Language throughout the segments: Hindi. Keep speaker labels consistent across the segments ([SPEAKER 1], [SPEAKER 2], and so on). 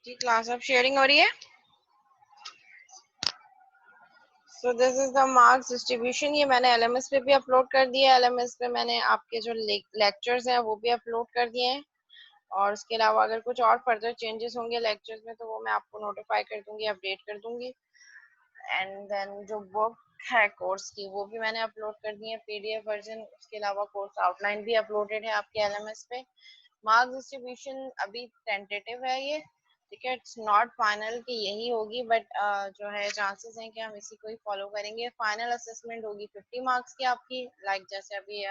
[SPEAKER 1] जी क्लास अब शेयरिंग हो रही है। So this is the marks distribution. ये मैंने एलएमएस पे भी अपलोड कर दिया है। एलएमएस पे मैंने आपके जो लेक्चर्स हैं वो भी अपलोड कर दिए हैं, और उसके अलावा अगर कुछ और फर्दर चेंजेस होंगे लेक्चर्स में तो वो मैं आपको नोटिफाई कर दूंगी, अपडेट कर दूंगी। एंड देन जो बुक है कोर्स की वो भी मैंने अपलोड कर दी है, पीडीएफ वर्जन। उसके अलावा कोर्स आउटलाइन भी अपलोडेड है आपके एलएमएस पे। मार्क्स डिस्ट्रीब्यूशन अभी टेंटेटिव है ये, ठीक है, इट्स नॉट फाइनल कि यही होगी, बट जो है चांसेस हैं कि हम इसी को ही फॉलो करेंगे। फाइनल असेसमेंट होगी 50 मार्क्स की आपकी, लाइक जैसे अभी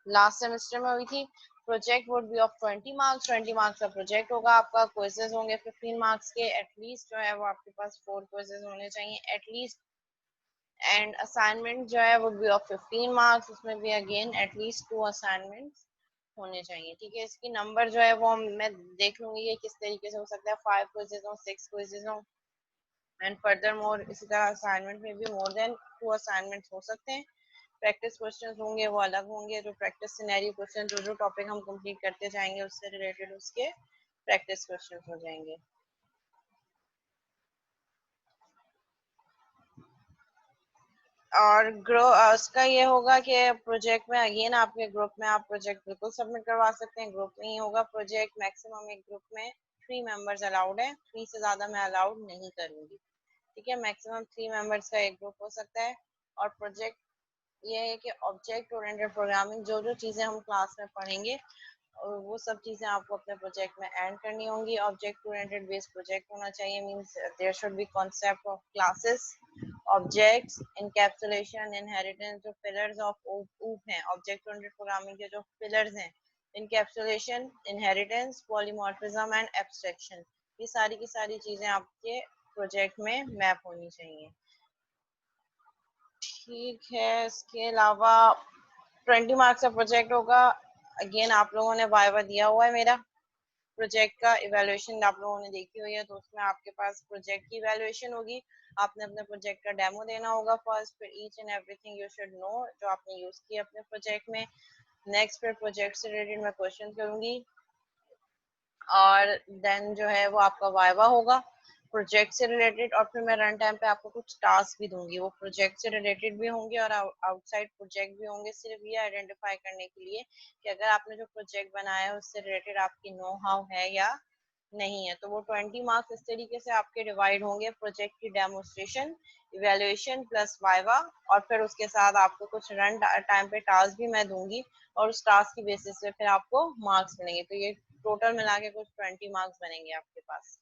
[SPEAKER 1] लास्ट सेमेस्टर में हुई थी। Project would be of 20 marks, 20 marks का प्रोजेक्ट होगा आपका। क्विजेज होंगे 15 मार्क्स के, एटलीस्ट जो है वो आपके पास 4 क्विजेज होने चाहिए एटलीस्ट। एंड असाइनमेंट जो है वुड बी ऑफ 15 मार्क्स, उसमें भी अगेन एटलीस्ट 2 असाइनमेंट्स होने चाहिए, ठीक है। इसकी नंबर जो है वो मैं देख लूंगी ये किस तरीके से हो सकता है, 5 क्विजेज हो, 6 क्विजेज हो, एंड फर्दर मोर इसी तरह असाइनमेंट में भी मोर देन 2 असाइनमेंट्स हो सकते हैं। प्रैक्टिस क्वेश्चंस होंगे वो अलग होंगे, जो प्रैक्टिस सिनेरियो क्वेश्चन, जो जो टॉपिक हम कंप्लीट करते जाएंगे उससे रिलेटेड उसके प्रैक्टिस क्वेश्चंस हो जाएंगे। और उसका ये होगा कि प्रोजेक्ट में अगेन आपके ग्रुप में आप प्रोजेक्ट बिल्कुल सबमिट करवा सकते हैं। ग्रुप में ही होगा प्रोजेक्ट। मैक्सिमम एक ग्रुप में 3 मेंबर्स अलाउड है, 3 से ज्यादा मैं अलाउड नहीं करूंगी, ठीक है। मैक्सिमम 3 मेंबर्स का एक ग्रुप हो सकता है। और प्रोजेक्ट ये है कि ऑब्जेक्ट ओरिएंटेड प्रोग्रामिंग, जो जो चीजें हम क्लास में पढ़ेंगे और वो सब चीजें आपको अपने प्रोजेक्ट में ऐड करनी होंगी। ऑब्जेक्ट ओरिएंटेड बेस्ड प्रोजेक्ट होना चाहिए, means there should be concept of classes, objects, encapsulation, inheritance, जो पिलर्स ऑफ ऊप हैं ऑब्जेक्ट ओरिएंटेड प्रोग्रामिंग के, जो पिलर्स हैं, encapsulation, inheritance, polymorphism and abstraction, ये सारी की सारी चीजें आपके प्रोजेक्ट में मैप होनी चाहिए, ठीक है। इसके अलावा 20 मार्क्स का प्रोजेक्ट होगा। अगेन आप लोगों ने वाइवा दिया हुआ है मेरा प्रोजेक्ट का, इवैल्यूएशन आप लोगों ने देखी हुई है, तो उसमें आपके पास प्रोजेक्ट की इवैल्यूएशन होगी। आपने अपने प्रोजेक्ट का डेमो देना होगा फर्स्ट, फिर each and everything you should know जो आपने यूज किया अपने प्रोजेक्ट में। नेक्स्ट फिर प्रोजेक्ट से रिलेटेड मैं क्वेश्चन करूंगी, और देन जो है वो आपका वाइवा होगा प्रोजेक्ट से रिलेटेड। और फिर मैं रन टाइम पे आपको कुछ टास्क भी दूंगी, वो प्रोजेक्ट से रिलेटेड भी होंगे और आउटसाइड प्रोजेक्ट भी होंगे, सिर्फ ये आइडेंटिफाई करने के लिए कि अगर आपने जो प्रोजेक्ट बनाया है उससे रिलेटेड आपकी नो हाउ है या नहीं है। तो वो 20 मार्क्स इस तरीके से आपके डिवाइड होंगे, प्रोजेक्ट की डेमोस्ट्रेशन, इवेल्युएशन प्लस वाइवा, और फिर उसके साथ आपको कुछ रन टाइम पे टास्क भी मैं दूंगी, और उस टास्क की बेसिस पे फिर आपको मार्क्स मिलेंगे। तो ये टोटल मिला के कुछ 20 मार्क्स बनेंगे आपके पास,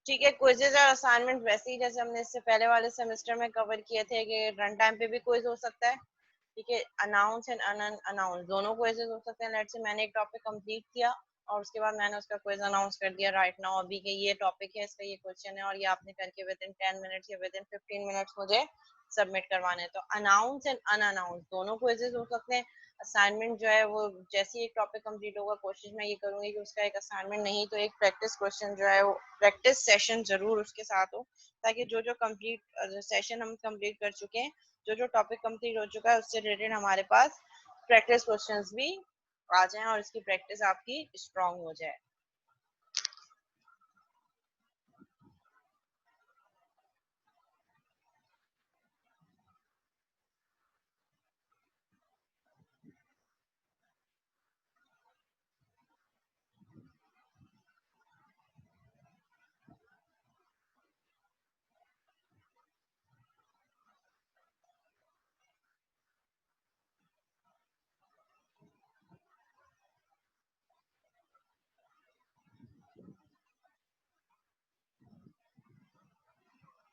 [SPEAKER 1] ठीक है। क्विजेज और असाइनमेंट वैसे ही जैसे हमने इससे पहले वाले सेमेस्टर में कवर किए थे कि रन टाइम पे भी क्विज हो सकता है, ठीक है। अनाउंस एंड अनअनाउंस दोनों क्विजेज हो सकते हैं। लेट्स से मैंने एक टॉपिक कंप्लीट किया और उसके बाद मैंने उसका क्विज अनाउंस कर दिया राइट नाउ अभी के ये टॉपिक है, इसका ये क्वेश्चन है, और ये आपने करके विद इन 10 मिनट्स या विद इन 15 मिनट्स मुझे सबमिट करवाने हैं। तो अनाउंस एंड अनअनाउंस दोनों क्विजेज हो सकते हैं। असाइनमेंट जो है वो जैसे ही एक टॉपिक कंप्लीट होगा कोशिश मैं ये करूंगी कि उसका एक असाइनमेंट नहीं तो एक प्रैक्टिस क्वेश्चन जो है वो प्रैक्टिस सेशन जरूर उसके साथ हो, ताकि जो जो कंप्लीट सेशन हम कंप्लीट कर चुके हैं, जो जो टॉपिक कंप्लीट हो चुका है उससे रिलेटेड हमारे पास प्रैक्टिस क्वेश्चंस भी आ जाएं और इसकी प्रैक्टिस आपकी स्ट्रांग हो जाए।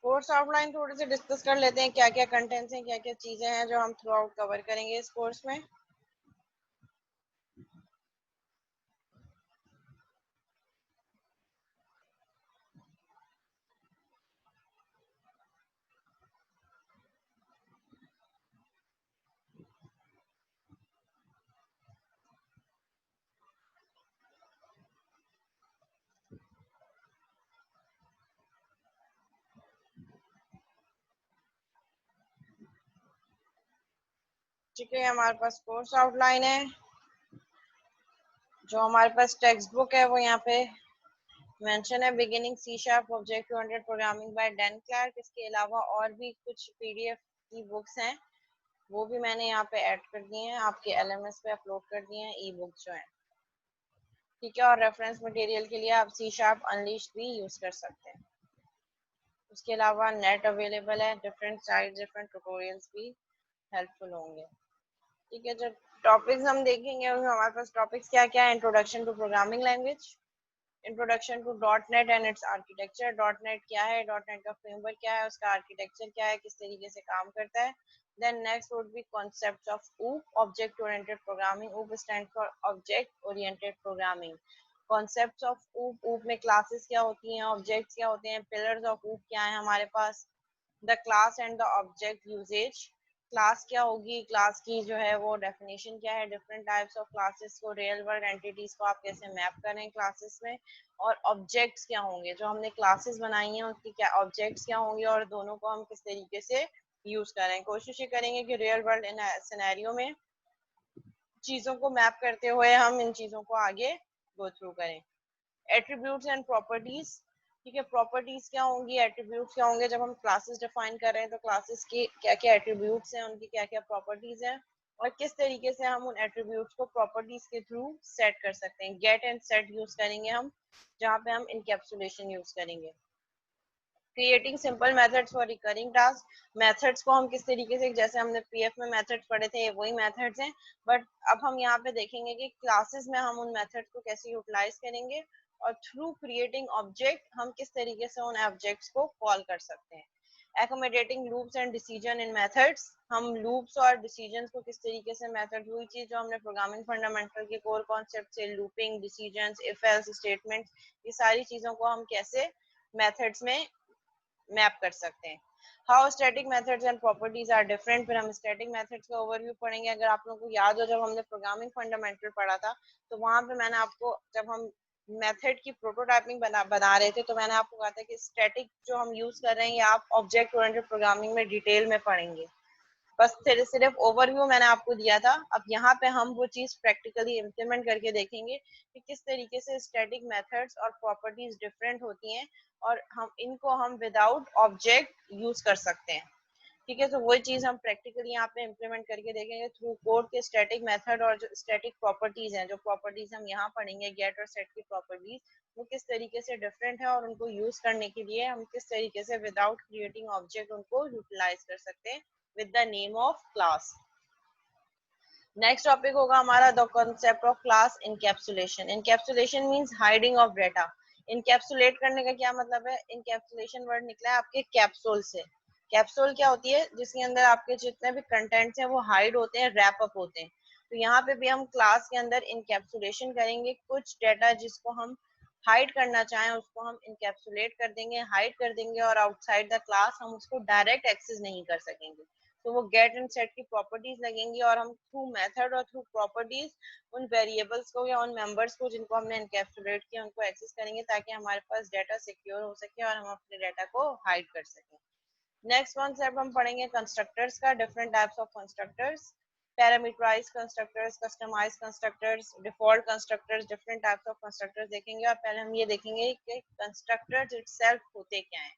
[SPEAKER 1] कोर्स आउटलाइन थोड़े से डिस्कस कर लेते हैं, क्या क्या कंटेंट्स हैं, क्या क्या चीजें हैं जो हम थ्रू आउट कवर करेंगे इस कोर्स में। ठीक है, हमारे पास कोर्स आउटलाइन है। जो हमारे पास टेक्स्ट बुक है वो यहाँ पे मेंशन है beginning C sharp object oriented programming by Dan Clark. इसके अलावा और भी कुछ पीडीएफ की बुक्स हैं, वो भी मैंने यहाँ पे ऐड कर दिए हैं, आपके एलएमएस पे अपलोड कर दिए हैं ई बुक जो है, ठीक है। और रेफरेंस मटेरियल के लिए आप सी शार्प अनलिश्ड भी यूज कर सकते हैं। उसके अलावा नेट अवेलेबल है, डिफरेंट साइट डिफरेंट ट्यूटोरियल्स भी हेल्पफुल होंगे, ठीक है। जो टॉपिक्स हम देखेंगे उसमें हमारे पास टॉपिक्स क्या क्या है। Introduction to programming language, introduction to dot net and its architecture. Dot net क्या है, डॉट नेट का फ्रेमवर्क क्या है, उसका आर्किटेक्चर क्या है, किस तरीके से काम करता है। Then next would be concepts of OOP, object oriented programming. OOP stand for object oriented programming. Concepts of OOP, OOP में क्लासेस क्या होती हैं, ऑब्जेक्ट्स क्या होते हैं, पिलर्स ऑफ ऊप क्या है हमारे पास। The class and the object usages, class क्या होगी, क्लास की जो है वो डेफिनेशन क्या है, डिफरेंट टाइप्स ऑफ क्लासेस को, रियल वर्ल्ड एंटिटीज को आप कैसे मैप करें क्लासेस में, और ऑब्जेक्ट्स क्या होंगे, जो हमने क्लासेस बनाई हैं उसकी क्या ऑब्जेक्ट्स क्या होंगे, और दोनों को हम किस तरीके से यूज करें। कोशिश ये करेंगे कि रियल वर्ल्ड सिनेरियो में चीजों को मैप करते हुए हम इन चीजों को आगे गो थ्रू करें। एट्रीब्यूट्स एंड प्रॉपर्टीज, ठीक है। प्रॉपर्टीज क्या होंगी, एट्रीब्यूट्स क्या होंगे। जब हम क्लासेस डिफाइन कर रहे हैं तो क्लासेस के क्या क्या एट्रीब्यूट्स हैं, उनकी क्या क्या प्रॉपर्टीज हैं, और किस तरीके से हम उन एट्रीब्यूट्स को प्रॉपर्टीज के थ्रू सेट कर सकते हैं। गेट एंड सेट यूज करेंगे हम, जहाँ पे हम इनकैप्सुलेशन यूज करेंगे। Creating simple methods for recurring task, methods को हम किस तरीके से, जैसे हमने पीएफ में मेथड्स पढ़े थे वही मेथड्स हैं, बट अब हम यहाँ पे देखेंगे कि क्लासेस में हम उन मेथड्स को कैसे यूटिलाइज करेंगे, और थ्रू क्रिएटिंग ऑब्जेक्ट हम किस तरीके से उन ऑब्जेक्ट्स को कॉल कर सकते हैं। Accommodating loops and decision in methods, हम लूप्स और डिसीजंस को किस तरीके से, मेथड वही चीज जो हमने प्रोग्रामिंग फंडामेंटल के कोर कॉन्सेप्ट से, looping, decisions, if else statement, ये सारी चीजों को हम कैसे मेथड्स में मैप कर सकते हैं। How static methods and properties are different, फिर हम स्टैटिक मेथड्स का ओवरव्यू पढ़ेंगे। अगर आप लोगों को याद हो, जब हमने प्रोग्रामिंग फंडामेंटल पढ़ा था तो वहां पे मैंने आपको, जब हम मेथड की प्रोटोटाइपिंग बना रहे थे, तो मैंने आपको कहा था कि स्टैटिक जो हम यूज कर रहे हैं, ये आप ऑब्जेक्ट ओरिएंटेड प्रोग्रामिंग में डिटेल में पढ़ेंगे। बस सिर्फ ओवरव्यू मैंने आपको दिया था। अब यहाँ पे हम वो चीज प्रैक्टिकली इम्प्लीमेंट करके देखेंगे कि किस तरीके से स्टैटिक मेथड्स और प्रॉपर्टीज डिफरेंट होती हैं, और हम विदाउट ऑब्जेक्ट यूज कर सकते हैं, ठीक है। तो वही चीज हम प्रैक्टिकली यहाँ पे इम्प्लीमेंट करके देखेंगे थ्रू कोड के स्टैटिक मेथड, और जो स्टैटिक प्रॉपर्टीज हैं, जो प्रॉपर्टीज हम यहाँ पढ़ेंगे गेट और सेट की प्रॉपर्टीज, वो किस तरीके से डिफरेंट है, और उनको यूज करने के लिए हम किस तरीके से विदाउट क्रिएटिंग ऑब्जेक्ट उनको यूटिलाइज कर सकते हैं with the name of class। Next topic होगा हमारा the concept of class encapsulation. Encapsulation means hiding of data. Encapsulate करने का क्या मतलब है, इनकैप्सुलेशन वर्ड निकला है आपके कैप्सूल से। कैप्सूल क्या होती है, जिसके अंदर आपके जितने भी कंटेंट्स हैं वो हाइड होते हैं, रैप अप होते हैं। तो यहाँ पे भी हम क्लास के अंदर इनकैप्सुलेशन करेंगे, कुछ डेटा जिसको हम हाइड करना चाहें उसको हम इनकैप्सुलेट कर देंगे, हाइड कर देंगे, और आउटसाइड द क्लास हम उसको डायरेक्ट एक्सेस नहीं कर सकेंगे। तो वो गेट एंड सेट की प्रॉपर्टीज लगेंगी, और हम थ्रू मेथड और थ्रू प्रॉपर्टीज उन वेरिएबल्स को या उन मेंबर्स को जिनको हमने एनकैप्सुलेट किया उनको एक्सेस करेंगे, ताकि हमारे पास डाटा सिक्योर हो सके और हम अपने डाटा को हाइड कर सकें। नेक्स्ट कॉन्सेप्ट हम पढ़ेंगे कंस्ट्रक्टर्स का, different types of constructors. Parameterised constructors, customised constructors, default constructors, different types of constructors देखेंगे। और पहले हम ये देखेंगे कि कंस्ट्रक्टर्स इटसेल्फ होते क्या हैं।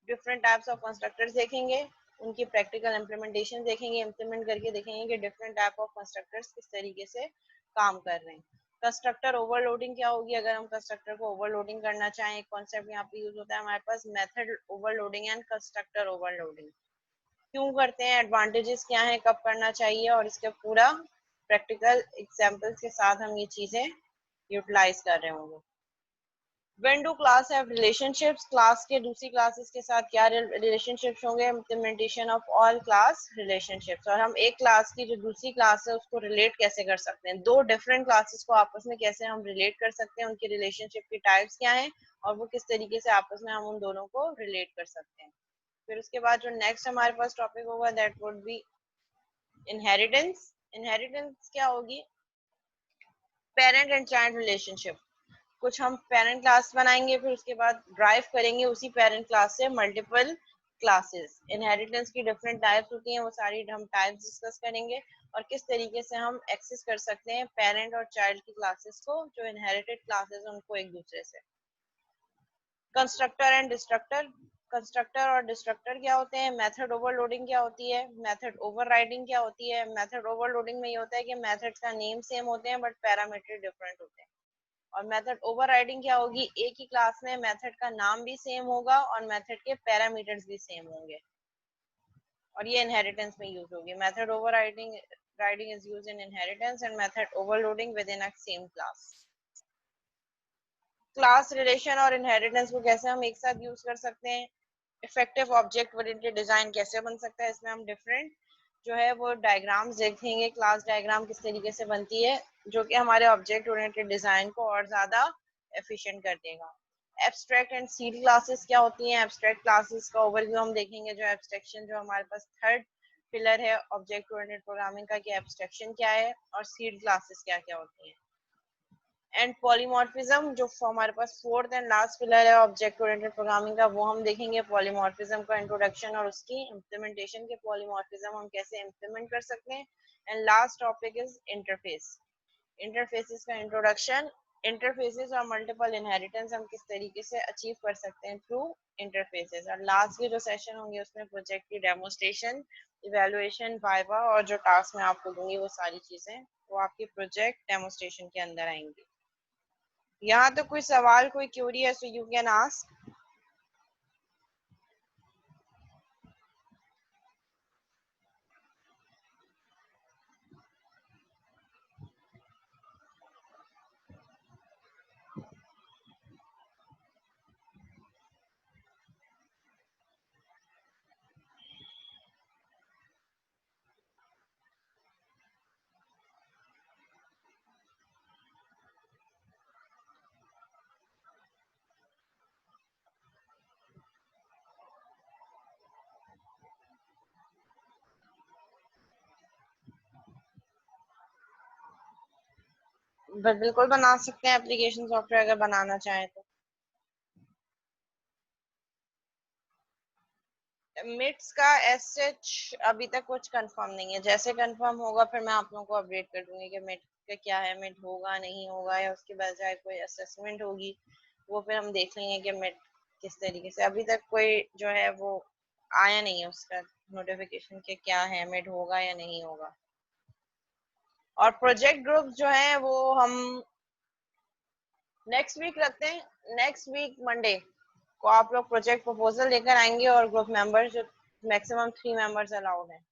[SPEAKER 1] डिफरेंट टाइप्स ऑफ कंस्ट्रक्टर्स देखेंगे, उनकी प्रैक्टिकल इम्प्लीमेंटेशन देखेंगे, इम्प्लीमेंट करके देखेंगे कि डिफरेंट टाइप ऑफ कंस्ट्रक्टर्स किस तरीके से काम कर रहे हैं। कंस्ट्रक्टर ओवरलोडिंग क्या होगी, अगर हम कंस्ट्रक्टर को ओवरलोडिंग करना चाहें, एक कॉन्सेप्ट यहाँ पे यूज होता है हमारे पास, method overloading and constructor overloading. क्यों करते हैं, एडवांटेजेस क्या है, कब करना चाहिए, और इसके पूरा प्रैक्टिकल एग्जाम्पल्स के साथ हम ये चीजें यूटिलाइज कर रहे होंगे। When do class have relationships? Class के दूसरी क्लासेस के साथ क्या रिलेशनशिप्स होंगे, implementation of all class relationships. और हम एक क्लास की जो दूसरी क्लास है उसको रिलेट कैसे कर सकते हैं, दो डिफरेंट क्लासेस को आपस में कैसे हम रिलेट कर सकते हैं, उनकी रिलेशनशिप की टाइप्स क्या हैं, और वो किस तरीके से आपस में हम उन दोनों को रिलेट कर सकते हैं। फिर उसके बाद जो नेक्स्ट हमारे पास टॉपिक होगा that would be inheritance. Inheritance क्या होगी, पेरेंट एंड चाइल्ड रिलेशनशिप। कुछ हम पेरेंट क्लास बनाएंगे, फिर उसके बाद ड्राइव करेंगे उसी पेरेंट क्लास से मल्टीपल क्लासेस। इनहेरिटेंस की डिफरेंट टाइप्स होती हैं, वो सारी हम टाइप्स डिस्कस करेंगे, और किस तरीके से हम एक्सेस कर सकते हैं पेरेंट और चाइल्ड की क्लासेस को, जो इनहेरिटेड क्लासेस हैं उनको एक दूसरे से। कंस्ट्रक्टर एंड डिस्ट्रक्टर, कंस्ट्रक्टर और डिस्ट्रक्टर क्या होते हैं, मेथड ओवरलोडिंग क्या होती है, मेथड ओवरराइडिंग क्या होती है। मेथड ओवरलोडिंग में ये होता है कि मेथड्स का नेम सेम होते हैं बट पैरामीटर डिफरेंट होते हैं। और मेथड ओवरराइडिंग क्या होगी, एक ही क्लास में मेथड का नाम भी सेम होगा और मेथड के पैरामीटर्स भी सेम होंगे, और ये इनहेरिटेंस में यूज होगी। Method overriding riding is used in inheritance and method overloading with in a same class. Class relation और इनहेरिटेंस को कैसे हम एक साथ यूज कर सकते हैं, इफेक्टिव ऑब्जेक्ट ओरिएंटेड डिजाइन कैसे बन सकता है, इसमें हम डिफरेंट जो है वो डायग्राम्स देखेंगे, क्लास डायग्राम किस तरीके से बनती है जो कि हमारे ऑब्जेक्ट ओरिएंटेड डिजाइन को और ज्यादा एफिशिएंट कर देगा। एब्स्ट्रैक्ट एंड सीड क्लासेस क्या होती हैं, एब्स्ट्रैक्ट क्लासेस का ओवरव्यू हम देखेंगे, जो एब्स्ट्रैक्शन जो हमारे पास थर्ड पिलर है ऑब्जेक्ट ओरिएंटेड प्रोग्रामिंग का, कि एब्स्ट्रैक्शन क्या है और सीड क्लासेस क्या क्या होती हैं। एंड पॉलीमॉर्फिज्म जो हमारे पास फोर्थ एंड लास्ट पिलर है ऑब्जेक्ट ओरिएंटेड प्रोग्रामिंग का, वो हम देखेंगे पॉलीमॉर्फिज्म का इंट्रोडक्शन और उसकी इम्प्लीमेंटेशन के पॉलीमॉर्फिज्म हम कैसे इम्प्लीमेंट कर सकते हैं। And last topic is interface, interfaces का इंट्रोडक्शन, इंटरफेसेस और मल्टीपल इनहेरिटेंस हम किस तरीके से अचीव कर सकते हैं थ्रू इंटरफेसेस। और लास्ट के जो सेशन होंगे उसमें प्रोजेक्ट की डेमोस्ट्रेशन, इवैल्यूएशन, वाइवा और जो टास्क मैं आपको दूंगी वो सारी चीजें वो आपकी प्रोजेक्ट डेमोस्ट्रेशन के अंदर आएंगी। यहाँ तो कोई सवाल कोई क्यूरी है सो यू कैन आस्क। बिल्कुल बना सकते हैं एप्लीकेशन सॉफ्टवेयर अगर बनाना चाहें तो। मिट्स का एसएच अभी तक कुछ कंफर्म नहीं है, जैसे कंफर्म होगा फिर मैं आप लोगों को अपडेट कर दूंगी कि मिट का क्या है, मिट होगा नहीं होगा या उसके बजाय कोई असेसमेंट होगी, वो फिर हम देख लेंगे कि मिट किस तरीके से। अभी तक कोई जो है वो आया नहीं है उसका नोटिफिकेशन के क्या है, मिट होगा या नहीं होगा। और प्रोजेक्ट ग्रुप जो है वो हम नेक्स्ट वीक रखते हैं, नेक्स्ट वीक मंडे को आप लोग प्रोजेक्ट प्रपोजल लेकर आएंगे और ग्रुप मेंबर्स जो मैक्सिमम 3 मेंबर्स अलाउड हैं।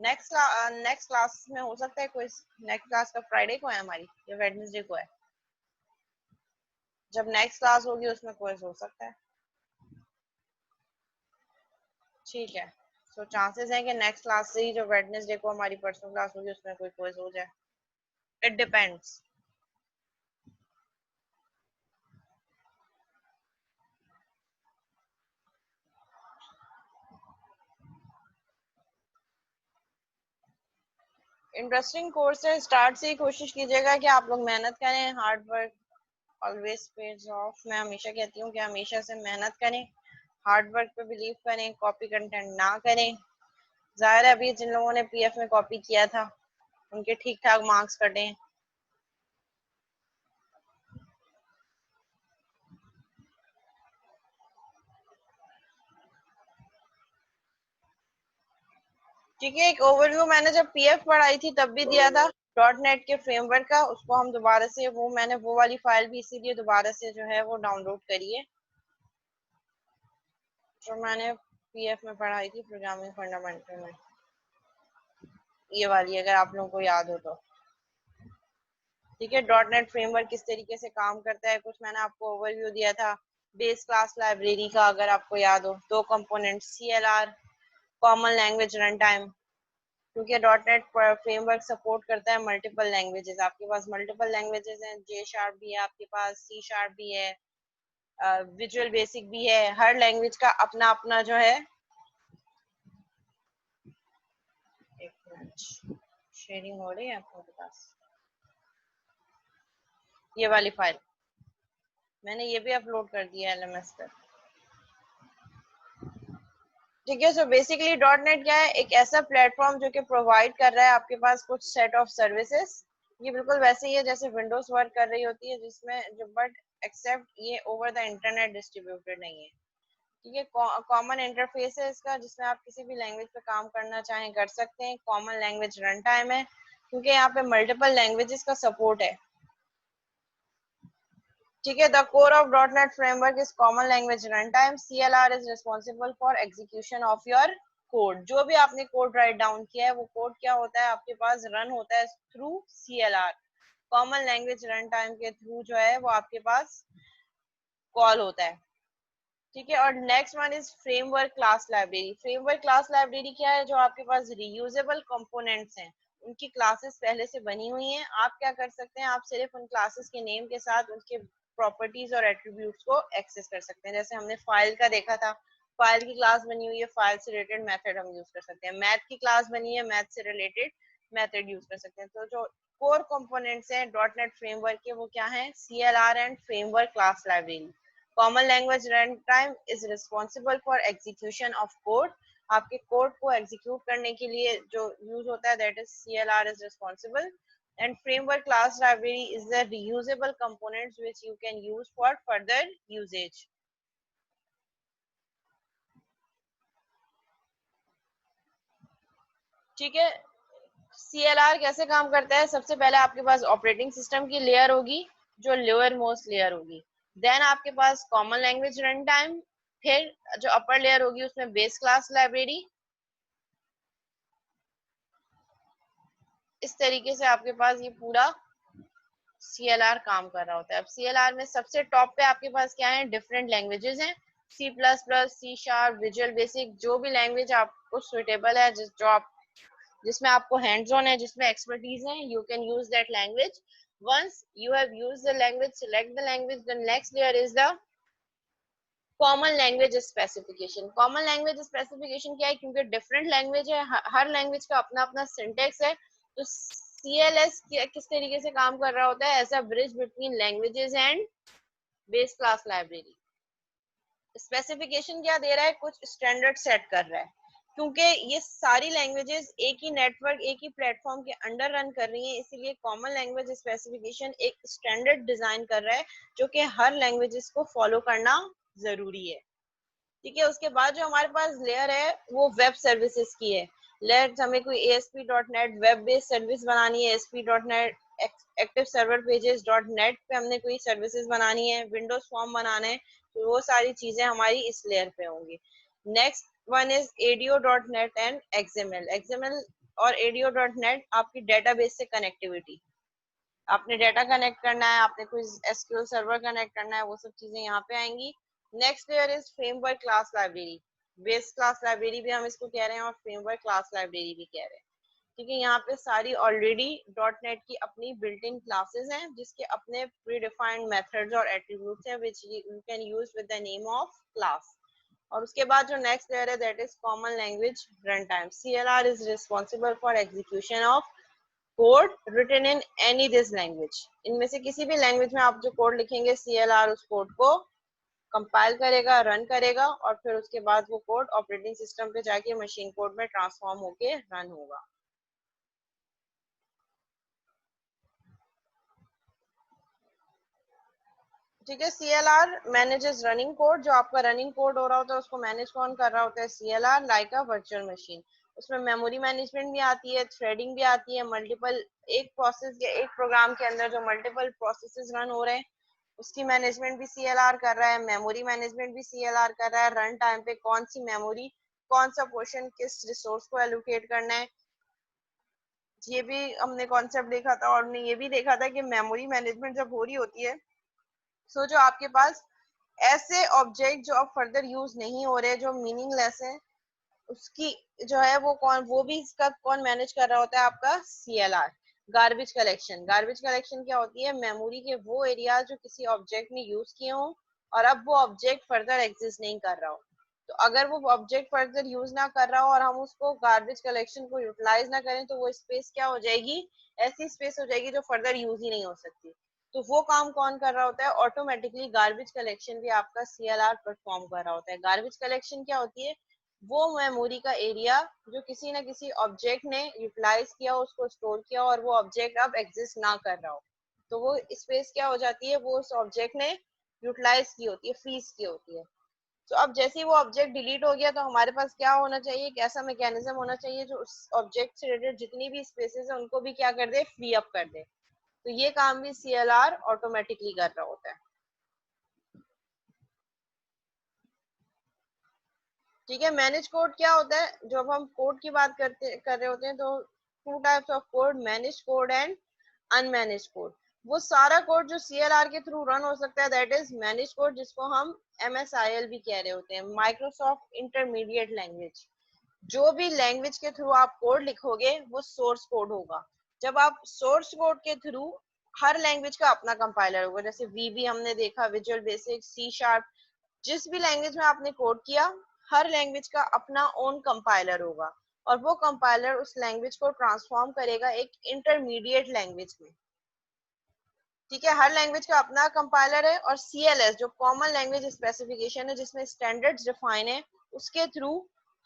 [SPEAKER 1] नेक्स्ट क्लास में हो सकता है कोई, नेक्स्ट क्लास का फ्राइडे को है हमारी या वेडनेसडे को है, जब नेक्स्ट क्लास होगी उसमें कोई हो सकता है। ठीक है, सो चांसेस हैं कि नेक्स्ट क्लास से ही जो वेडनेसडे को हमारी पर्सनल क्लास होगी उसमें कोई क्विज हो जाए, इट डिपेंड्स। इंटरेस्टिंग कोर्स है, स्टार्ट से ही कोशिश कीजिएगा कि आप लोग मेहनत करें, hard work always page of. मैं हमेशा कहती हूँ कि हमेशा से मेहनत करें, हार्ड वर्क पे बिलीव करें, कॉपी कंटेंट ना करें। जाहिर है अभी जिन लोगों ने पीएफ में कॉपी किया था उनके ठीक ठाक मार्क्स कटे। ठीक है, एक ओवरव्यू मैंने जब पीएफ पढ़ाई थी तब भी दिया था डॉट नेट के फ्रेमवर्क का, उसको हम दोबारा से वो मैंने वो वाली फाइल भी इसीलिए दोबारा से जो है वो डाउनलोड करी है जो मैंने पीएफ में पढ़ाई थी प्रोग्रामिंग फंडामेंटल में, ये वाली अगर आप लोगों को याद हो तो। ठीक है, डॉट नेट फ्रेमवर्क किस तरीके से काम करता है कुछ मैंने आपको ओवरव्यू दिया था। बेस क्लास लाइब्रेरी का अगर आपको याद हो, दो component CLR, common language run time, क्योंकि डॉट नेट फ्रेमवर्क सपोर्ट करता है मल्टीपल लैंग्वेजेस, आपके पास मल्टीपल लैंग्वेजेस हैं, जे शार्प भी है आपके पास, सी शार्प भी है, विजुअल बेसिक भी है, हर लैंग्वेज का अपना अपना जो है। एक मिनट, शेयरिंग हो रही है आपके पास, ये वाली फाइल मैंने ये भी अपलोड कर दिया है एलएमएस पर। ठीक है, सो बेसिकली डॉट नेट क्या है, एक ऐसा प्लेटफॉर्म जो कि प्रोवाइड कर रहा है आपके पास कुछ सेट ऑफ सर्विसेज। ये बिल्कुल वैसे ही है जैसे विंडोज वर्क कर रही होती है, जिसमें जो बट एक्सेप्ट ये ओवर द इंटरनेट डिस्ट्रीब्यूटेड नहीं है। ठीक है, कॉमन इंटरफेस है इसका, जिसमें आप किसी भी लैंग्वेज पे काम करना चाहें कर सकते हैं। कॉमन लैंग्वेज रन टाइम है, क्योंकि यहाँ पे मल्टीपल लैंग्वेजेस का सपोर्ट है। ठीक है, the core of .NET framework is common language run time. CLR is responsible for execution of your code. जो भी आपने कोड राइट डाउन किया है वो कोड क्या होता है आपके पास, रन होता है through CLR। Common language run time के थ्रू जो है वो आपके पास कॉल होता है। ठीक है, और next one is framework class library. Framework class library क्या है, जो आपके पास रीयूजेबल कंपोनेंट्स हैं, उनकी क्लासेस पहले से बनी हुई हैं। आप क्या कर सकते हैं, आप सिर्फ उन क्लासेस के नेम के साथ उनके प्रॉपर्टीज और एट्रीब्यूट्स को एक्सेस कर सकते हैं। जैसे हमने फाइल का देखा था, फाइल की क्लास बनी हुई है, फाइल से रिलेटेड मेथड हम यूज कर सकते हैं। मैथ की क्लास बनी है, मैथ से रिलेटेड मेथड यूज कर सकते हैं। तो जो कोर कंपोनेंट्स हैं .NET फ्रेमवर्क के वो क्या हैं, CLR and framework class library. Common language run time is responsible for execution of code. आपके कोड को एग्जीक्यूट करने के लिए जो यूज होता है that is CLR is responsible. And framework class library is the reusable components which you can use for further usage. ठीक है, CLR कैसे काम करता है, सबसे पहले आपके पास ऑपरेटिंग सिस्टम की लेयर होगी जो लोअर मोस्ट लेयर होगी। देन आपके पास कॉमन लैंग्वेज रन टाइम, फिर जो अपर लेयर होगी उसमें बेस क्लास लाइब्रेरी। इस तरीके से आपके पास ये पूरा CLR काम कर रहा होता है। अब CLR में सबसे टॉप पे आपके पास क्या है, डिफरेंट लैंग्वेजेस हैं, C++, C#, विजुअल बेसिक, जो भी लैंग्वेज आपको सुटेबल है, जिसमें आपको हैंड्स ऑन है, जिसमें एक्सपर्टीज है, you can use that language. Once you have used the language, select the language. The next layer is the common language specification. Common language specification क्या है, क्योंकि डिफरेंट लैंग्वेज है, हर लैंग्वेज का अपना अपना सिंटेक्स है। तो CLS किस तरीके से काम कर रहा होता है, as a bridge between languages and base class library. Specification क्या दे रहा है, कुछ स्टैंडर्ड सेट कर रहा है, क्योंकि ये सारी लैंग्वेजेस एक ही नेटवर्क, एक ही प्लेटफॉर्म के अंडर रन कर रही हैं, इसीलिए कॉमन लैंग्वेज स्पेसिफिकेशन एक स्टैंडर्ड डिजाइन कर रहा है जो कि हर लैंग्वेजेस को फॉलो करना जरूरी है। ठीक है, उसके बाद जो हमारे पास लेयर है वो वेब सर्विसेज की है। लेट्स हमें कोई ASP.NET वेब बेस्ड सर्विस बनानी है, ASP.NEट एक्टिव सर्वर पेजेस .NET पे हमने कोई सर्विसेज बनानी है, विंडोज फॉर्म बनाना है, तो वो सारी चीजें हमारी इस लेयर पे होंगी। Next one is ADO.NET and XML और ADO.NEट आपकी डेटाबेस से कनेक्टिविटी। आपने डेटा कनेक्ट करना है, आपने कोई SQL सर्वर कनेक्ट करना है, वो सब चीजें यहाँ पे आएंगी। Next layer is framework class library. Base class library भी हम इसको कह रहे हैं और फ्रेमवर्क क्लास लाइब्रेरी भी कह रहे हैं। ठीक है, यहाँ पे सारी ऑलरेडी .NET की अपनी बिल्ट इन क्लासेस हैं, जिसके अपने प्री डिफाइंड मेथड्स और एट्रीब्यूट्स हैं which you can use with the name of class. और उसके बाद जो नेक्स्ट लेयर है that is common language run time. CLR is responsible for execution of code written in any this language. इनमें से किसी भी लैंग्वेज में आप जो कोड लिखेंगे, CLR उस कोड को कंपाइल करेगा, रन करेगा, और फिर उसके बाद वो कोड ऑपरेटिंग सिस्टम पे जाके मशीन कोड में ट्रांसफॉर्म होके रन होगा। ठीक है, CLR मैनेजेस रनिंग कोड। जो आपका रनिंग कोड हो रहा होता है उसको मैनेज कौन कर रहा होता है, CLR like a virtual machine. उसमें मेमोरी मैनेजमेंट भी आती है, थ्रेडिंग भी आती है, मल्टीपल एक प्रोसेस या एक प्रोग्राम के अंदर जो मल्टीपल प्रोसेसेस रन हो रहे हैं उसकी मैनेजमेंट भी CLR कर रहा है, मेमोरी मैनेजमेंट भी CLR कर रहा है। रन टाइम पे कौन सी मेमोरी, कौन सा पोर्शन किस रिसोर्स को एलोकेट करना है, ये भी हमने कॉन्सेप्ट देखा था। और हमने ये भी देखा था कि मेमोरी मैनेजमेंट जब हो रही होती है, सो जो आपके पास ऐसे ऑब्जेक्ट जो अब फर्दर यूज नहीं हो रहे, जो मीनिंगलेस है, उसकी जो है वो भी इसका कौन मैनेज कर रहा होता है, आपका CLR। Garbage collection, garbage collection क्या होती है, मेमोरी के वो एरिया जो किसी ऑब्जेक्ट ने यूज किए हों और अब वो ऑब्जेक्ट फर्दर एग्जिस्ट नहीं कर रहा हो। तो अगर वो ऑब्जेक्ट फर्दर यूज ना कर रहा हो और हम उसको गार्बेज कलेक्शन को यूटिलाइज ना करें, तो वो स्पेस क्या हो जाएगी, ऐसी स्पेस हो जाएगी जो फर्दर यूज ही नहीं हो सकती। तो वो काम कौन कर रहा होता है, ऑटोमेटिकली गार्बेज कलेक्शन भी आपका CLR परफॉर्म कर रहा होता है। गार्बेज कलेक्शन क्या होती है, वो मेमोरी का एरिया जो किसी ना किसी ऑब्जेक्ट ने यूटिलाइज किया, उसको स्टोर किया और वो ऑब्जेक्ट अब एग्जिस्ट ना कर रहा हो, तो वो स्पेस क्या हो जाती है, वो उस ऑब्जेक्ट ने यूटिलाइज की होती है, फ्रीज की होती है। तो अब जैसे ही वो ऑब्जेक्ट डिलीट हो गया तो हमारे पास क्या होना चाहिए, एक ऐसा मैकेनिज्म होना चाहिए जो उस ऑब्जेक्ट से रिलेटेड जितनी भी स्पेसेस है उनको भी क्या कर दे, फ्री अप कर दे। तो ये काम भी CLR ऑटोमेटिकली कर रहा होता है। ठीक है, मैनेज कोड क्या होता है, जब हम कोड की बात कर रहे होते हैं तो two types of code, manage code and unmanaged code. वो सारा कोड जो CLR के थ्रू रन हो सकता है दैट इज मैनेज कोड, जिसको हम MSIL भी कह रहे होते हैं, माइक्रोसॉफ्ट इंटरमीडिएट लैंग्वेज। जो भी लैंग्वेज के थ्रू आप कोड लिखोगे वो सोर्स कोड होगा। जब आप सोर्स कोड के थ्रू, हर लैंग्वेज का अपना कंपाइलर होगा, जैसे VB हमने देखा, विजुअल बेसिक, C#, जिस भी लैंग्वेज में आपने कोड किया हर लैंग्वेज का अपना ओन कंपाइलर होगा, और वो कंपाइलर उस लैंग्वेज को ट्रांसफॉर्म करेगा एक इंटरमीडिएट लैंग्वेज में। ठीक है, हर लैंग्वेज का अपना कंपाइलर है, और CLS जो कॉमन लैंग्वेज स्पेसिफिकेशन है जिसमें स्टैंडर्ड्स डिफाइन है, उसके थ्रू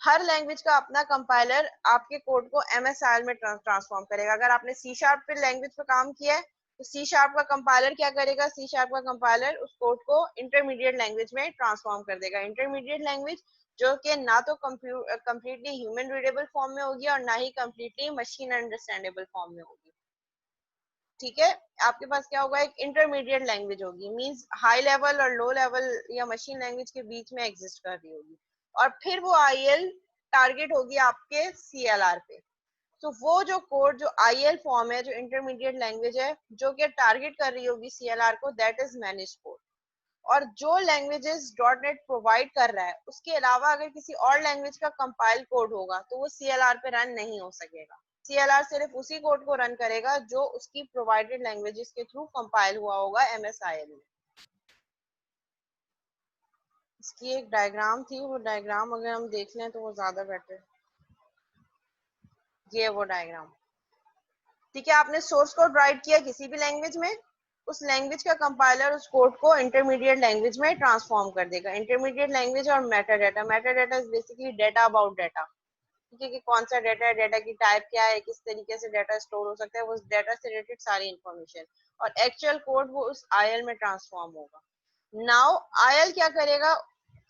[SPEAKER 1] हर लैंग्वेज का अपना कंपाइलर आपके कोड को MSIL में ट्रांसफॉर्म करेगा। अगर आपने C# पे लैंग्वेज पे काम किया है तो C# का कंपाइलर क्या करेगा, C# का कंपाइलर उस कोड को इंटरमीडिएट लैंग्वेज में ट्रांसफॉर्म कर देगा। इंटरमीडिएट लैंग्वेज जो कि ना तो कम्प्लीटली ह्यूमन रीडेबल फॉर्म में होगी और ना ही कम्प्लीटली मशीन अंडरस्टैंडेबल फॉर्म में होगी। ठीक है, आपके पास क्या होगा, एक इंटरमीडिएट लैंग्वेज होगी, मींस हाई लेवल और लो लेवल या मशीन लैंग्वेज के बीच में एग्जिस्ट कर रही होगी, और फिर वो IL टारगेट होगी आपके CLR पे। तो वो जो कोड जो IL फॉर्म है, जो इंटरमीडिएट लैंग्वेज है जो कि टारगेट कर रही होगी CLR को, दैट इज मैनेज कोड। और जो लैंग्वेजेस .NET प्रोवाइड कर रहा है उसके अलावा अगर किसी और लैंग्वेज का कंपाइल कोड होगा तो वो CLR पे रन नहीं हो सकेगा। CLR सिर्फ उसी कोड को रन करेगा जो उसकी प्रोवाइडेड लैंग्वेजेस के थ्रू कंपाइल हुआ होगा MSIL में। इसकी एक डायग्राम थी, वो डायग्राम अगर हम देख लें तो वो ज्यादा बेटर। ये वो डायग्राम। ठीक है, आपने सोर्स कोड राइट किया किसी भी लैंग्वेज में, उस लैंग्वेज का कंपाइलर उस कोड को इंटरमीडिएट लैंग्वेज में ट्रांसफॉर्म कर देगा। इंटरमीडिएट लैंग्वेज और Meta data, Meta data is basically data about data. ठीक है, कि कौन सा डाटा है, डाटा की टाइप क्या है, किस तरीके से डाटा स्टोर हो सकता है, वो उस डाटा से रिलेटेड सारी इंफॉर्मेशन, और एक्चुअल कोड वो उस IL में ट्रांसफॉर्म होगा। नाउ IL क्या करेगा,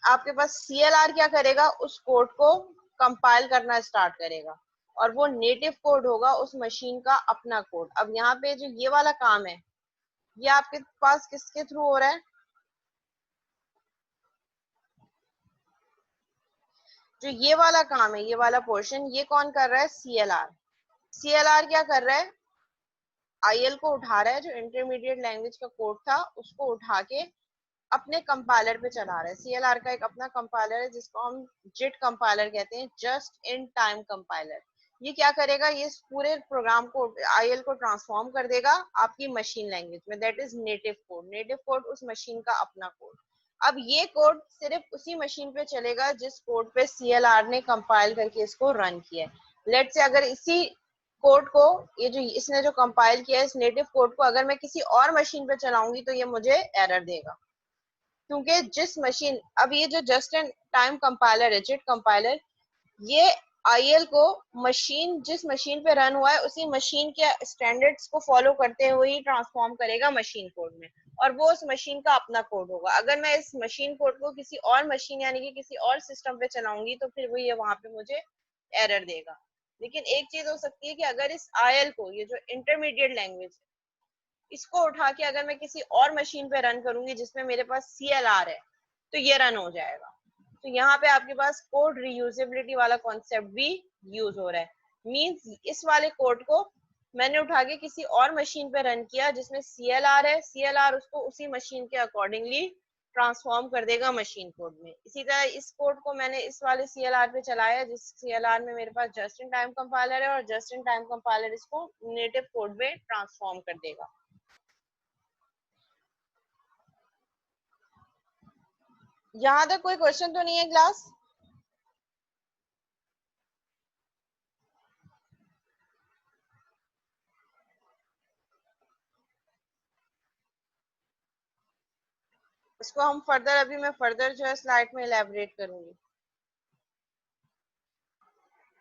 [SPEAKER 1] आपके पास CLR क्या करेगा, उस कोड को कंपाइल करना स्टार्ट करेगा, और वो नेटिव कोड होगा उस मशीन का अपना कोड। अब यहाँ पे जो ये वाला काम है ये आपके पास किसके थ्रू हो रहा है, जो ये वाला काम है, ये वाला पोर्शन, ये कौन कर रहा है, CLR। CLR क्या कर रहा है, IL को उठा रहा है, जो इंटरमीडिएट लैंग्वेज का कोड था उसको उठा के अपने कंपाइलर पे चला रहा है। CLR का एक अपना कंपाइलर है जिसको हम JIT कंपाइलर कहते हैं, जस्ट इन टाइम कंपाइलर। ये क्या करेगा, ये इस पूरे प्रोग्राम को IL को ट्रांसफॉर्म कर देगा आपकी मशीन लैंग्वेज में, that is native code. Native code उस मशीन का अपना कोड। अब ये कोड सिर्फ उसी मशीन पे चलेगा जिस कोड पे CLR ने कंपाइल करके इसको रन किया है। लेट से अगर इसी कोड को, ये जो इसने जो कंपाइल किया है इस नेटिव कोड को, अगर मैं किसी और मशीन पे चलाऊंगी तो ये मुझे एरर देगा, क्योंकि जिस मशीन, अब ये जो जस्ट एन टाइम कंपाइलर है, JIT कंपाइलर, ये IL को मशीन, जिस मशीन पे रन हुआ है उसी मशीन के स्टैंडर्ड्स को फॉलो करते हुए ही ट्रांसफॉर्म करेगा मशीन कोड में, और वो उस मशीन का अपना कोड होगा। अगर मैं इस मशीन कोड को किसी और मशीन यानी कि किसी और सिस्टम पे चलाऊंगी तो फिर वो ये वहां पे मुझे एरर देगा। लेकिन एक चीज हो सकती है कि अगर इस IL को, ये जो इंटरमीडिएट लैंग्वेज है, इसको उठा के अगर मैं किसी और मशीन पे रन करूंगी जिसमें मेरे पास CLR है तो ये रन हो जाएगा। तो यहाँ पे आपके पास कोड रीयूजेबिलिटी वाला कॉन्सेप्ट भी यूज हो रहा है। मींस इस वाले कोड को मैंने उठा के किसी और मशीन पे रन किया जिसमें CLR है, CLR उसको उसी मशीन के अकॉर्डिंगली ट्रांसफॉर्म कर देगा मशीन कोड में। इसी तरह इस कोड को मैंने इस वाले CLR पे चलाया जिस CLR में मेरे पास जस्ट इन टाइम कंपाइलर है, और जस्ट इन टाइम कंपाइलर इसको नेटिव कोड में ट्रांसफॉर्म कर देगा। यहाँ तक कोई क्वेश्चन तो नहीं है क्लास? इसको हम फर्दर, अभी मैं फर्दर जो है स्लाइड में इलेबोरेट करूंगी।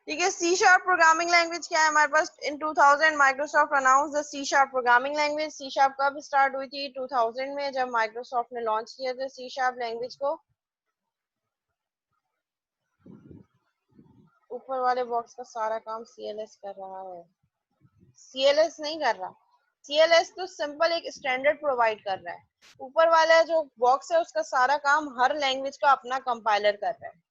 [SPEAKER 1] ठीक है। सी शार्प प्रोग्रामिंग लैंग्वेज क्या है हमारे पास? In 2000 Microsoft announced the C sharp programming language. C sharp कब स्टार्ट हुई थी? 2000 में, जब माइक्रोसॉफ्ट ने लॉन्च किया था सी शार्प लैंग्वेज को। ऊपर वाले बॉक्स का सारा काम सीएलएस कर रहा है, सीएलएस नहीं कर रहा। सीएलएस तो सिंपल एक स्टैंडर्ड प्रोवाइड कर रहा है। ऊपर वाला जो बॉक्स है उसका सारा काम हर लैंग्वेज का अपना कंपाइलर कर रहा है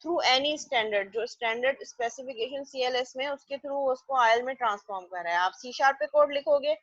[SPEAKER 1] थ्रू एनी स्टैंडर्ड। जो स्टैंडर्ड स्पेसिफिकेशन सीएलएस में उसके थ्रू उसको आयल में ट्रांसफॉर्म कर रहा है। आप सी शार्प पे कोड लिखोगे,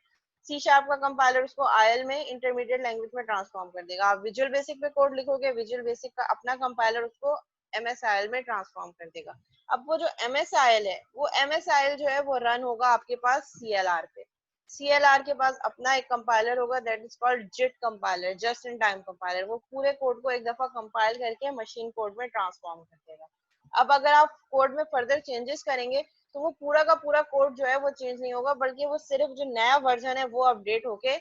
[SPEAKER 1] सी शार्प का कंपाइलर उसको आयल में इंटरमीडिएट लैंग्वेज में ट्रांसफॉर्म कर देगा। आप विजुअल बेसिक पे कोड लिखोगे, विजुअल बेसिक का अपना कंपाइलर उसको एमएस आयल में ट्रांसफॉर्म कर देगा। अब वो जो एमएस आयल है, वो एमएस आयल जो है वो रन होगा आपके पास सीएलआर पे। सीएलआर के पास अपना एक कंपाइलर होगा, that is called JIT compiler, just in time compiler. वो पूरे कोड को एक दफा कंपाइल करके मशीन कोड में ट्रांसफॉर्म कर देगा। अब अगर आप कोड में फर्दर चेंजेस करेंगे तो वो पूरा का पूरा कोड जो है वो चेंज नहीं होगा, बल्कि वो सिर्फ जो नया वर्जन है वो अपडेट होके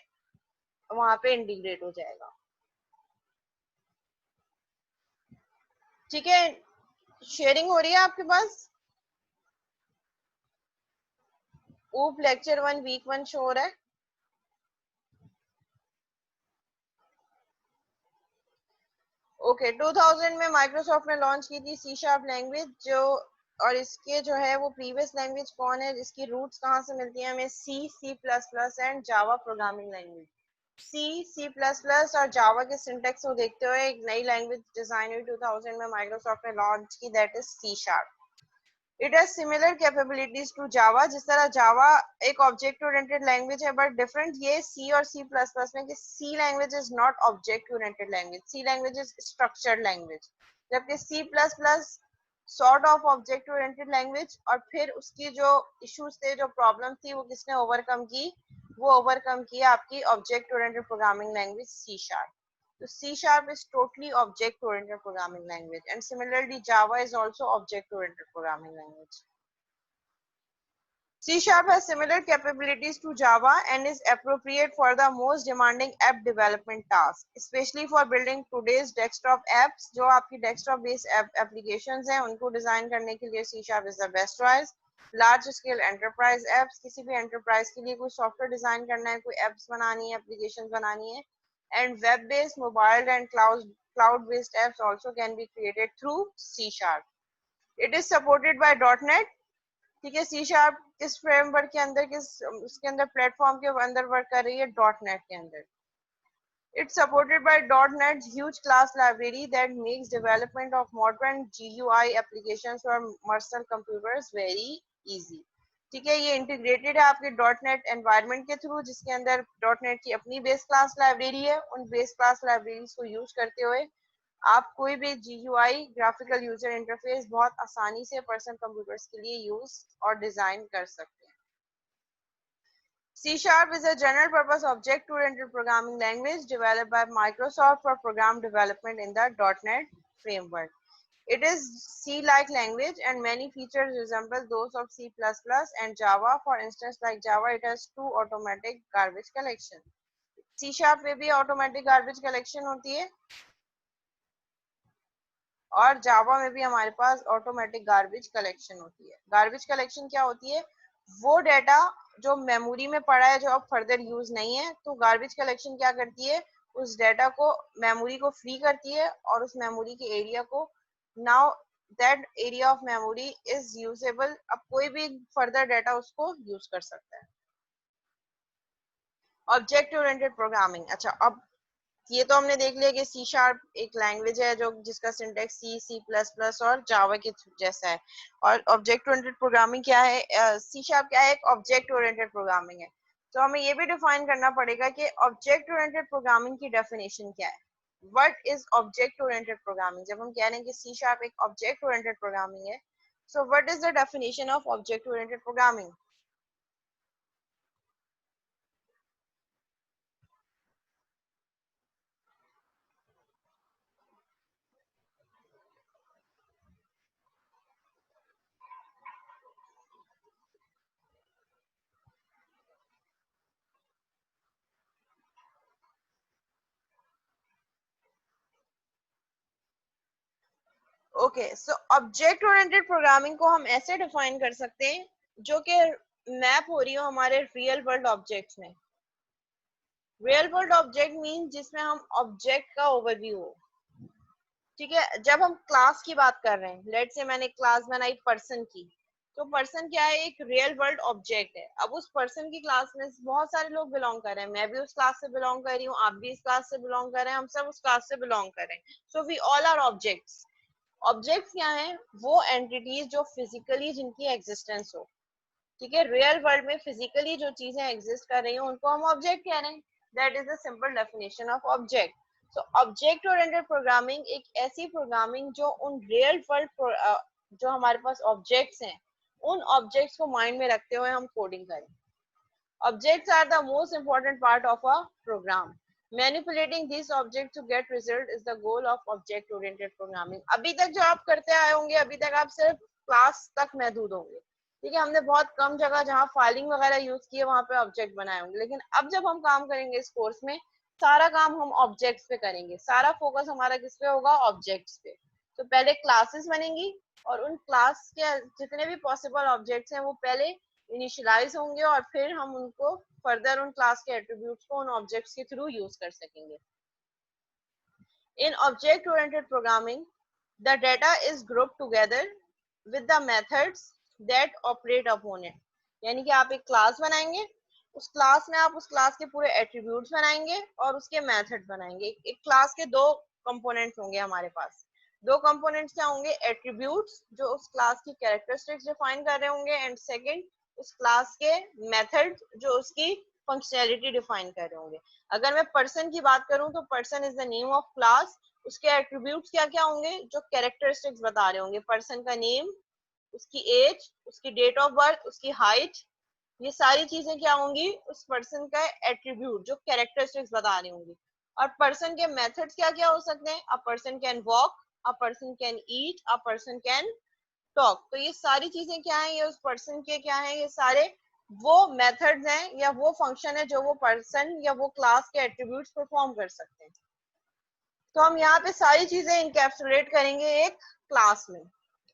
[SPEAKER 1] वहां पे इंटीग्रेट हो जाएगा। ठीक है, शेयरिंग हो रही है आपके पास? ऊप लेक्चर 1 वीक 1 शो हो रहा है। ओके, 2000 में माइक्रोसॉफ्ट ने लॉन्च की थी सी शार्प लैंग्वेज जो, और इसके जो है वो प्रीवियस लैंग्वेज कौन है, जिसकी रूट्स कहाँ से मिलती हैं हमें? C, C plus plus and Java programming language. C, C plus plus और जावा के सिंटेक्स को देखते हुए एक नई लैंग्वेज डिजाइन हुई 2000 में, माइक्रोसॉफ्ट ने लॉन्च की, that is C sharp. It has similar capabilities to Java. जिस तरह जावा एक ऑब्जेक्ट ओरिएंटेड लैंग्वेज है, बट डिफरेंट ये सी और सी प्लस प्लस में कि C language is not object oriented language, C language is structured language, जबकि C plus plus sort of object oriented language. और फिर उसकी जो इश्यूज थे, जो प्रॉब्लम थी, वो किसने ओवरकम की? वो ओवरकम की आपकी object oriented programming language C sharp. So C sharp is totally object-oriented programming language, and similarly Java is also object-oriented programming language. C sharp has similar capabilities to Java and is appropriate for the most demanding app development tasks, especially for building today's desktop apps. जो आपकी desktop based applications हैं उनको डिजाइन करने के लिए C sharp is the best choice. Large scale enterprise apps, किसी भी enterprise के लिए कोई सॉफ्टवेयर डिजाइन करना है, कोई apps बनानी है, applications बनानी है, and web based, mobile and cloud based apps also can be created through C sharp. It is supported by .NET। ठीक है, सी शार्प किस फ्रेमवर्क के अंदर, किस उसके अंदर प्लेटफॉर्म के अंदर वर्क कर रही है? डॉट नेट के अंदर। It's supported by dot net huge class library that makes development of modern GUI applications for personal computers very easy. ठीक है, ये इंटीग्रेटेड है आपके डॉट नेट एनवायरनमेंट के थ्रू, जिसके अंदर डॉट नेट की अपनी बेस क्लास लाइब्रेरी है। उन बेस क्लास लाइब्रेरीज को यूज करते हुए आप कोई भी GUI, ग्राफिकल यूजर इंटरफेस, बहुत आसानी से पर्सनल कंप्यूटर्स के लिए यूज और डिजाइन कर सकते हैं। C Sharp is a general purpose object oriented programming language developed by Microsoft for program development in the .NET framework. It is C-like language and many features resemble those of C++ and Java. For instance, like Java, it has two automatic garbage collection. C Sharp में भी automatic garbage collection होती है, और जावा में भी हमारे पास ऑटोमेटिक गार्बेज कलेक्शन होती है। गार्बेज कलेक्शन क्या होती है? वो डेटा जो मेमोरी में पड़ा है, जो अब फर्दर यूज नहीं है, तो गार्बेज कलेक्शन क्या करती है? उस डेटा को, मेमोरी को फ्री करती है, और उस मेमोरी के एरिया को, now that area of memory is usable. अब कोई भी फर्दर डेटा उसको यूज कर सकता है। Object oriented programming. अच्छा, अब ये तो हमने देख लिया कि सी शार्प एक लैंग्वेज है जो जिसका सिंटेक्स सी, सी प्लस प्लस और जावा के जैसा है। और ऑब्जेक्ट ओरिएंटेड प्रोग्रामिंग क्या है? सी शार्प क्या है? एक ऑब्जेक्ट ओरिएंटेड प्रोग्रामिंग है। तो हमें ये भी डिफाइन करना पड़ेगा कि ऑब्जेक्ट ओरिएंटेड प्रोग्रामिंग की डेफिनेशन क्या है। What is object oriented programming? जब हम कह रहे हैं कि सी शार्प एक ऑब्जेक्ट ओरिएंटेड प्रोग्रामिंग है, so what is the definition of object oriented programming? Okay, so object oriented programming को हम ऐसे डिफाइन कर सकते हैं जो कि मैप हो रही हो हमारे रियल वर्ल्ड ऑब्जेक्ट्स में। रियल वर्ल्ड ऑब्जेक्ट मीन जिसमें हम ऑब्जेक्ट का ओवरव्यू हो। ठीक है, जब हम क्लास की बात कर रहे हैं, लेट से मैंने क्लास बनाई पर्सन की, तो पर्सन क्या है, एक रियल वर्ल्ड ऑब्जेक्ट है। अब उस पर्सन की क्लास में बहुत सारे लोग बिलोंग कर रहे हैं, मैं भी उस क्लास से बिलोंग कर रही हूँ, आप भी इस क्लास से बिलोंग कर रहे हैं, हम सब उस क्लास से बिलोंग कर रहे हैं। So we all are objects. Objects क्या हैं, वो एंटिटीज जो फिजिकली जिनकी एग्जिस्टेंस हो। ठीक है, रियल वर्ल्ड में फिजिकली जो चीजें एग्जिस्ट कर रही हैं उनको हम ऑब्जेक्ट कह रहे हैं। That is the simple definition of object. So object oriented programming एक ऐसी प्रोग्रामिंग जो उन रियल वर्ल्ड जो हमारे पास ऑब्जेक्ट्स हैं, उन ऑब्जेक्ट्स को माइंड में रखते हुए हम कोडिंग करें। Objects are the most important part of a program. Manipulating these objects to get result is the goal of object-oriented programming. अभी तक जो आप करते आए होंगे, अभी तक आप सिर्फ क्लास तक महदूद होंगे। ठीक है, हमने बहुत कम जगह जहाँ फाइलिंग वगैरह यूज की है वहां पे ऑब्जेक्ट बनाए होंगे, लेकिन अब जब हम काम करेंगे इस कोर्स में, सारा काम हम ऑब्जेक्ट्स पे करेंगे। सारा फोकस हमारा किस पे होगा, ऑब्जेक्ट्स पे। तो पहले क्लासेस बनेंगी और उन क्लास के जितने भी पॉसिबल ऑब्जेक्ट्स हैं वो पहले इनिशियलाइज होंगे और फिर हम उनको फर्दर उन क्लास के एट्रीब्यूट्स को उन ऑब्जेक्ट्स के थ्रू यूज कर सकेंगे। In object oriented programming the data is group together with the methods that operate upon it. यानी कि आप एक क्लास बनाएंगे, उस क्लास में आप उस क्लास के पूरे एट्रीब्यूट्स बनाएंगे और उसके मेथड बनाएंगे। एक क्लास के दो कंपोनेंट्स होंगे हमारे पास। दो कंपोनेंट्स क्या होंगे, एट्रीब्यूट्स जो उस क्लास की कैरेक्टरिस्टिक्स डिफाइन कर रहे होंगे, एंड सेकंड उस क्लास के मेथड जो उसकी फंक्शनैलिटी डिफाइन कर रहे होंगे। अगर मैं पर्सन की बात करूं तो person is the name of class. उसके एट्रीब्यूट्स क्या क्या होंगे, जो कैरेक्टरिस्टिक्स बता रहे होंगे, पर्सन का नेम, उसकी एज, उसकी डेट ऑफ बर्थ, उसकी हाइट, ये सारी चीजें क्या होंगी, उस पर्सन का एट्रीब्यूट जो कैरेक्टरिस्टिक्स बता रही होंगी। और पर्सन के मेथड्स क्या क्या हो सकते हैं, अ person can walk, a person can eat, a person can talk. तो ये सारी चीजें क्या है, ये उस पर्सन के क्या है, ये सारे वो मेथड्स हैं या वो फंक्शन है जो वो पर्सन या वो क्लास के एट्रीब्यूट्स परफॉर्म कर सकते हैं। तो हम यहाँ पे सारी चीजें इनकैप्सुलेट करेंगे एक क्लास में।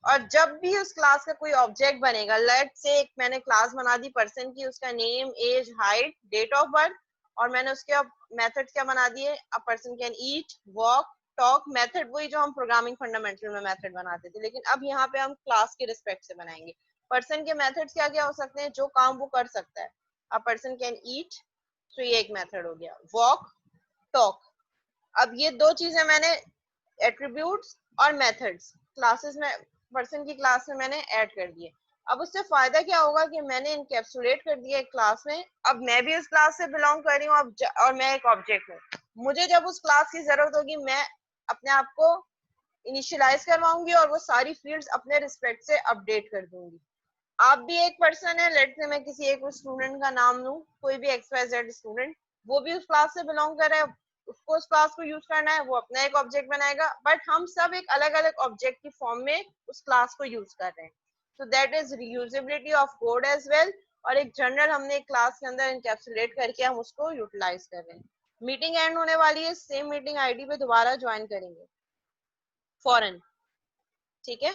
[SPEAKER 1] और जब भी उस क्लास का कोई ऑब्जेक्ट बनेगा, लेट से एक मैंने क्लास बना दी पर्सन की, उसका name, age, height, date of birth, और मैंने उसके मेथड क्या बना दिए, a person can eat, walk, talk. Method वही जो हम प्रोग्रामिंग फंडामेंटल में मेथड बनाते थे, लेकिन अब यहाँ पे हम क्लास के रिस्पेक्ट से बनाएंगे। पर्सन के मेथड्स क्या क्या हो सकते हैं, जो काम वो कर सकता है, अ पर्सन कैन ईट, तो ये एक मेथड हो गया, वॉक, टॉक। अब ये दो चीजें मैंने एट्रीब्यूट्स और मेथड्स क्लासेस में, पर्सन की क्लास में मैंने ऐड कर दिए। अब उससे फायदा क्या होगा कि मैंने इनकैप्सुलेट कर दिया एक क्लास में। अब मैं भी उस क्लास से बिलोंग कर रही हूँ, अब और मैं एक ऑब्जेक्ट हूँ। मुझे जब उस क्लास की जरूरत होगी, मैं अपने आप को इनिशियलाइज करवाऊंगी और वो सारी फील्ड्स अपने रिस्पेक्ट से अपडेट कर दूंगी। आप भी एक पर्सन है, लेट से मैं किसी एक स्टूडेंट का नाम लूं, कोई भी XYZ स्टूडेंट, वो भी उस क्लास से बिलोंग कर रहा है, उसको उस क्लास को यूज करना है, वो अपना एक ऑब्जेक्ट बनाएगा, बट हम सब एक अलग अलग ऑब्जेक्ट की फॉर्म में उस क्लास को यूज कर रहे हैं। So that is reusability of code as well. और एक जनरल हमने एक क्लास के अंदर इनकैप्सुलेट करके हम उसको यूटिलाइज कर रहे हैं। मीटिंग एंड होने वाली है, सेम मीटिंग आईडी पे दोबारा ज्वाइन करेंगे फौरन। ठीक है।